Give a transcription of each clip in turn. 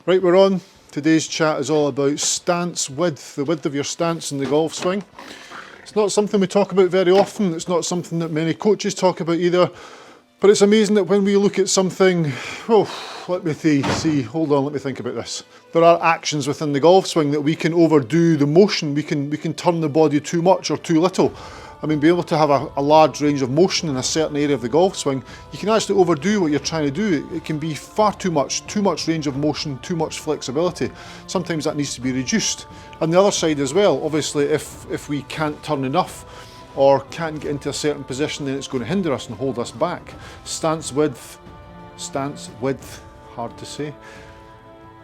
Right, we're on. Today's chat is all about stance width, the width of your stance in the golf swing. It's not something we talk about very often, it's not something that many coaches talk about either, but it's amazing that when we look at something, let me think about this. There are actions within the golf swing that we can overdo the motion, we can turn the body too much or too little. I mean, be able to have a large range of motion in a certain area of the golf swing, you can actually overdo what you're trying to do. It can be far too much range of motion, too much flexibility. Sometimes that needs to be reduced. On the other side as well, obviously, if we can't turn enough or can't get into a certain position, then it's going to hinder us and hold us back. Stance width, hard to say.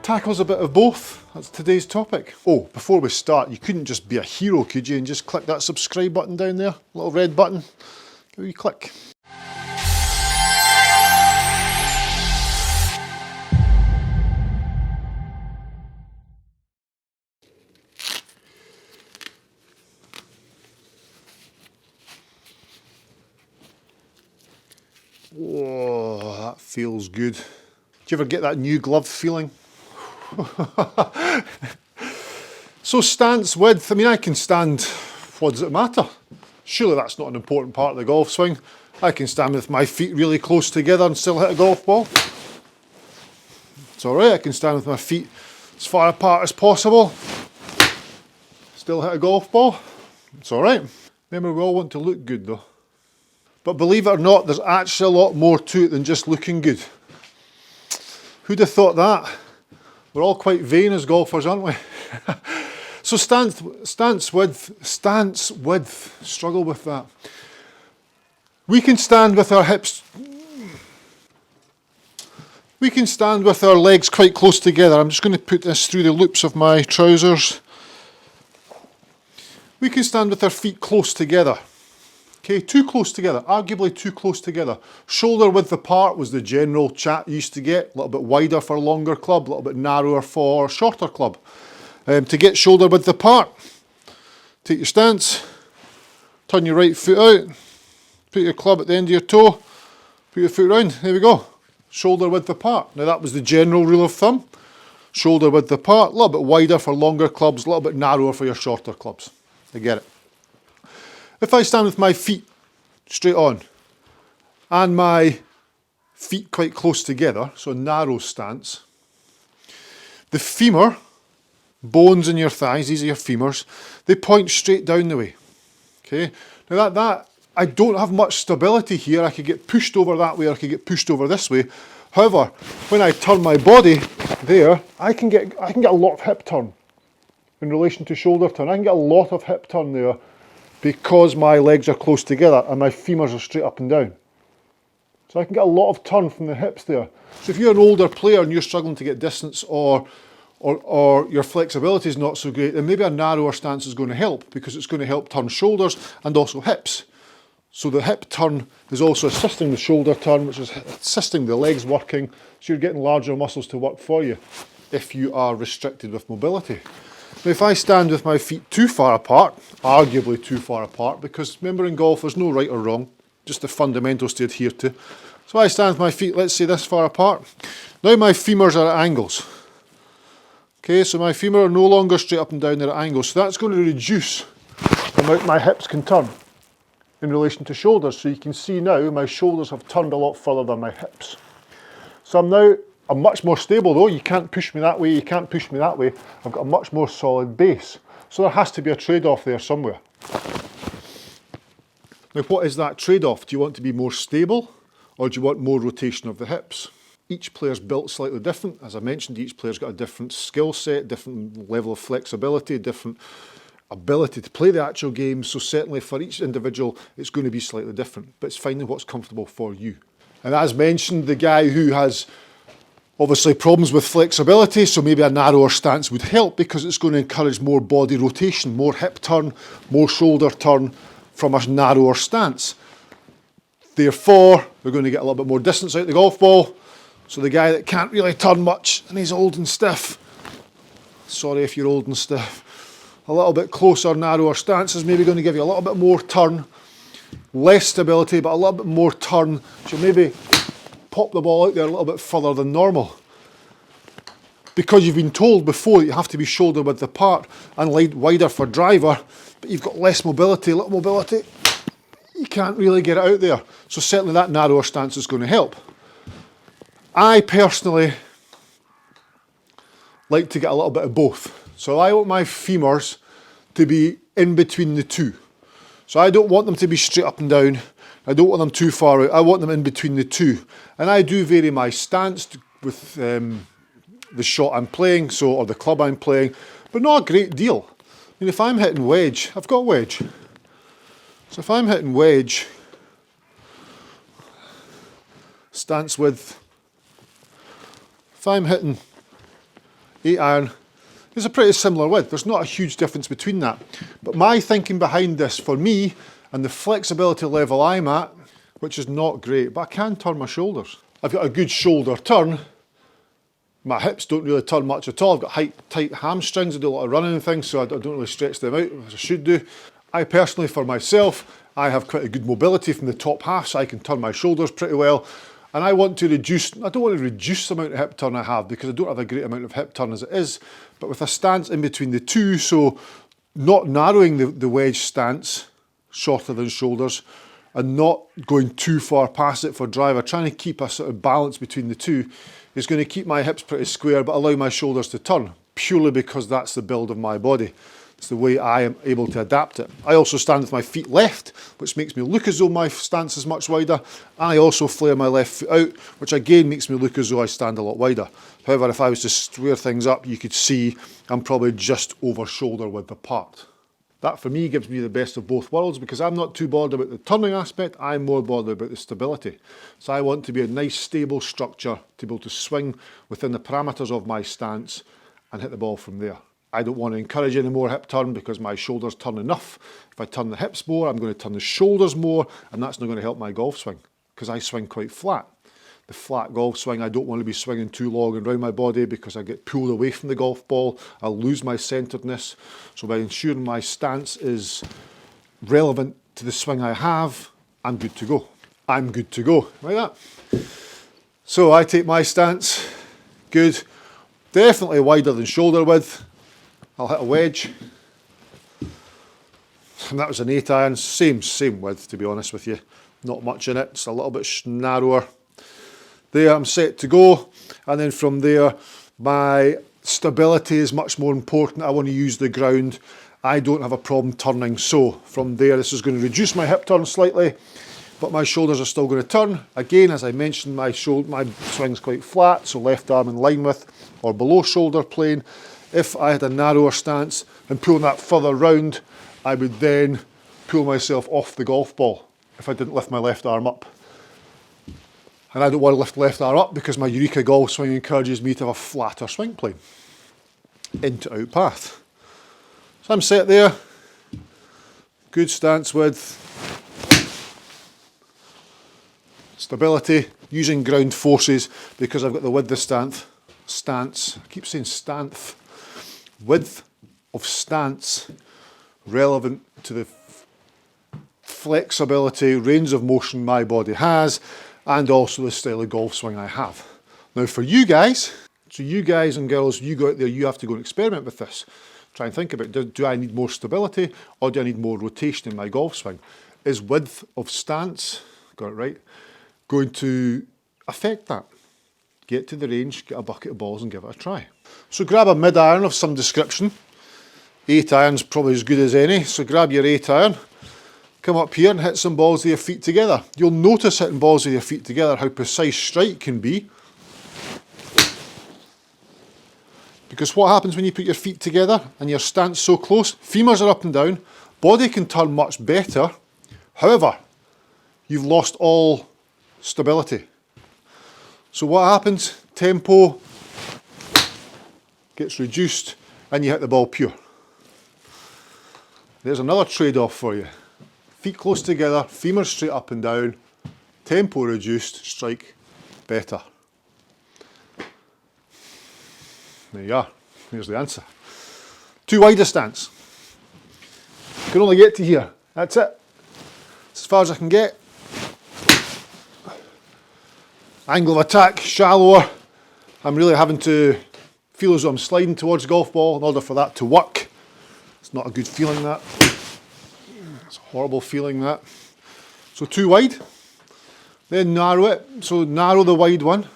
Tackles a bit of both. That's today's topic. Oh, before we start, you couldn't just be a hero, could you, and just click that subscribe button down there, little red button. Give it a wee click. Whoa, that feels good. Do you ever get that new glove feeling? So stance width, I mean, I can stand, what does it matter? Surely that's not an important part of the golf swing. I can stand with my feet really close together and still hit a golf ball. It's alright, I can stand with my feet as far apart as possible, still hit a golf ball. It's alright. Remember, we all want to look good though. But believe it or not, there's actually a lot more to it than just looking good. Who'd have thought that? We're all quite vain as golfers, aren't we? So stance width, struggle with that. We can stand with our hips, we can stand with our legs quite close together. I'm just going to put this through the loops of my trousers. We can stand with our feet close together. Okay, too close together, arguably too close together. Shoulder width apart was the general chat you used to get. A little bit wider for longer club, a little bit narrower for shorter club. To get shoulder width apart, take your stance, turn your right foot out, put your club at the end of your toe, put your foot round, there we go. Shoulder width apart. Now that was the general rule of thumb. Shoulder width apart, a little bit wider for longer clubs, a little bit narrower for your shorter clubs. I get it. If I stand with my feet straight on and my feet quite close together, so narrow stance, the femur, bones in your thighs, these are your femurs, they point straight down the way. Okay, now that I don't have much stability here. I could get pushed over that way or I could get pushed over this way. However, when I turn my body there, I can get a lot of hip turn in relation to shoulder turn. I can get a lot of hip turn there, because my legs are close together and my femurs are straight up and down. So I can get a lot of turn from the hips there. So if you're an older player and you're struggling to get distance or your flexibility is not so great, then maybe a narrower stance is going to help, because it's going to help turn shoulders and also hips. So the hip turn is also assisting the shoulder turn, which is assisting the legs working, so you're getting larger muscles to work for you if you are restricted with mobility. Now if I stand with my feet too far apart, arguably too far apart, because remember in golf there's no right or wrong, just the fundamentals to adhere to. So I stand with my feet, let's say this far apart. Now my femurs are at angles. Okay, so my femur are no longer straight up and down, they're at angles. So that's going to reduce the amount my hips can turn in relation to shoulders. So you can see now my shoulders have turned a lot further than my hips. So I'm much more stable though. You can't push me that way, you can't push me that way. I've got a much more solid base. So there has to be a trade-off there somewhere. Now what is that trade-off? Do you want to be more stable or do you want more rotation of the hips? Each player's built slightly different. As I mentioned, each player's got a different skill set, different level of flexibility, different ability to play the actual game. So certainly for each individual, it's going to be slightly different, but it's finding what's comfortable for you. And as mentioned, the guy who has obviously problems with flexibility, so maybe a narrower stance would help, because it's going to encourage more body rotation, more hip turn, more shoulder turn from a narrower stance. Therefore, we're going to get a little bit more distance out the golf ball. So the guy that can't really turn much and he's old and stiff, sorry if you're old and stiff, a little bit closer, narrower stance is maybe going to give you a little bit more turn, less stability, but a little bit more turn. So maybe pop the ball out there a little bit further than normal. because you've been told before that you have to be shoulder width apart and wider for driver, but you've got less mobility, little mobility, you can't really get it out there. So certainly that narrower stance is going to help. I personally like to get a little bit of both. So I want my femurs to be in between the two. So I don't want them to be straight up and down. I don't want them too far out. I want them in between the two. And I do vary my stance with the shot I'm playing, or the club I'm playing, but not a great deal. I mean, if I'm hitting wedge, I've got wedge. So if I'm hitting wedge, stance width, if I'm hitting 8 iron, it's a pretty similar width. There's not a huge difference between that. But my thinking behind this, for me, and the flexibility level I'm at, which is not great, but I can turn my shoulders. I've got a good shoulder turn. My hips don't really turn much at all. I've got tight hamstrings. I do a lot of running and things, so I don't really stretch them out as I should do. I personally, for myself, I have quite a good mobility from the top half, so I can turn my shoulders pretty well. And I want to reduce, I don't want to reduce the amount of hip turn I have because I don't have a great amount of hip turn as it is, but with a stance in between the two, so not narrowing the wedge stance, shorter than shoulders, and not going too far past it for driver, trying to keep a sort of balance between the two is going to keep my hips pretty square but allow my shoulders to turn, purely because that's the build of my body. It's the way I am able to adapt it. I also stand with my feet left, which makes me look as though my stance is much wider, and I also flare my left foot out, which again makes me look as though I stand a lot wider. However, if I was to square things up, you could see I'm probably just over shoulder width apart. That for me gives me the best of both worlds because I'm not too bothered about the turning aspect, I'm more bothered about the stability. So I want to be a nice stable structure to be able to swing within the parameters of my stance and hit the ball from there. I don't want to encourage any more hip turn because my shoulders turn enough. If I turn the hips more, I'm going to turn the shoulders more, and that's not going to help my golf swing because I swing quite flat. The flat golf swing, I don't want to be swinging too long and round my body because I get pulled away from the golf ball. I'll lose my centeredness. So by ensuring my stance is relevant to the swing I have, I'm good to go. I'm good to go, like that. So I take my stance, good, definitely wider than shoulder width. I'll hit a wedge, and that was an 8 iron, same width to be honest with you, not much in it, it's a little bit narrower. There I'm set to go, and then from there my stability is much more important. I want to use the ground, I don't have a problem turning, so from there this is going to reduce my hip turn slightly, but my shoulders are still going to turn. Again, as I mentioned, my swing's quite flat, so left arm in line with or below shoulder plane. If I had a narrower stance and pulling that further round, I would then pull myself off the golf ball if I didn't lift my left arm up. And I don't want to lift the left arm up because my Eureka Golf Swing encourages me to have a flatter swing plane into out path. So I'm set there, good stance width, stability, using ground forces because I've got the width of stance, I keep saying stance, width of stance relevant to the flexibility, range of motion my body has, and also the style of golf swing I have. Now for you guys, so you guys and girls, you go out there, you have to go and experiment with this. Try and think about, do I need more stability or do I need more rotation in my golf swing? Is width of stance, got it right, going to affect that? Get to the range, get a bucket of balls and give it a try. So grab a mid iron of some description. 8 iron's probably as good as any, so grab your 8 iron, come up here and hit some balls with your feet together. You'll notice hitting balls with your feet together how precise strike can be. Because what happens when you put your feet together and your stance so close, femurs are up and down, body can turn much better, however, you've lost all stability. So what happens? Tempo gets reduced and you hit the ball pure. There's another trade-off for you. Feet close together, femurs straight up and down, tempo reduced, strike better. There you are, here's the answer. Too wide a stance. Can only get to here, that's it. It's as far as I can get. Angle of attack, shallower. I'm really having to feel as though I'm sliding towards the golf ball in order for that to work. It's not a good feeling, that. It's a horrible feeling, that. So too wide. Then narrow it. So narrow the wide one.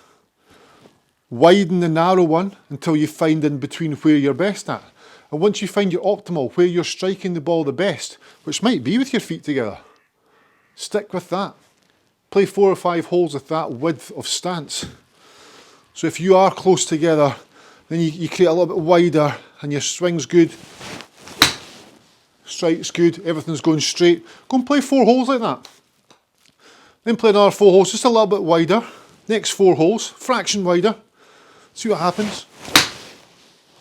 Widen the narrow one until you find in between where you're best at. And once you find your optimal, where you're striking the ball the best, which might be with your feet together, stick with that. Play 4 or 5 holes with that width of stance. So if you are close together, then you create a little bit wider and your swing's good, strike's good, everything's going straight. Go and play 4 holes like that. Then play another 4 holes, just a little bit wider. Next 4 holes, fraction wider. See what happens.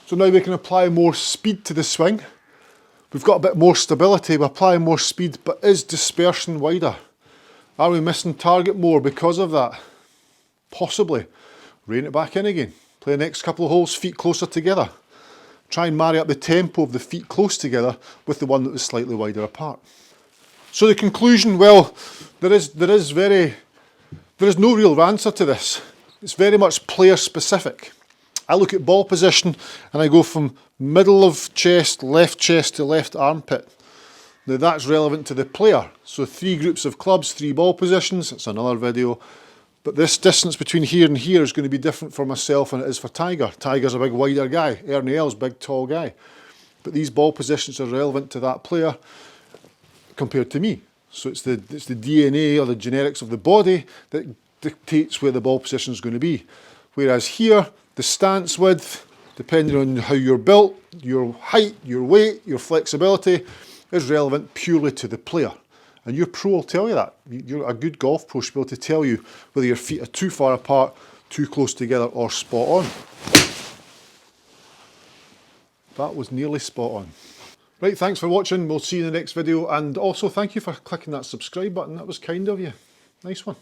So now we can apply more speed to the swing. We've got a bit more stability, we're applying more speed, but is dispersion wider? Are we missing target more because of that? Possibly. Rein it back in again. Play the next couple of holes, feet closer together. Try and marry up the tempo of the feet close together with the one that was slightly wider apart. So the conclusion, well, there is no real answer to this. It's very much player specific. I look at ball position and I go from middle of chest to left armpit. Now that's relevant to the player. So 3 groups of clubs, 3 ball positions, it's another video. But this distance between here and here is going to be different for myself than it is for Tiger. Tiger's a big wider guy, Ernie Els, big tall guy. But these ball positions are relevant to that player compared to me. So it's the DNA or the genetics of the body that dictates where the ball position is going to be. Whereas here, the stance width, depending on how you're built, your height, your weight, your flexibility, is relevant purely to the player. And your pro will tell you that. You're a good golf pro should be able to tell you whether your feet are too far apart, too close together, or spot on. That was nearly spot on. Right, thanks for watching. We'll see you in the next video. And also thank you for clicking that subscribe button. That was kind of you. Nice one.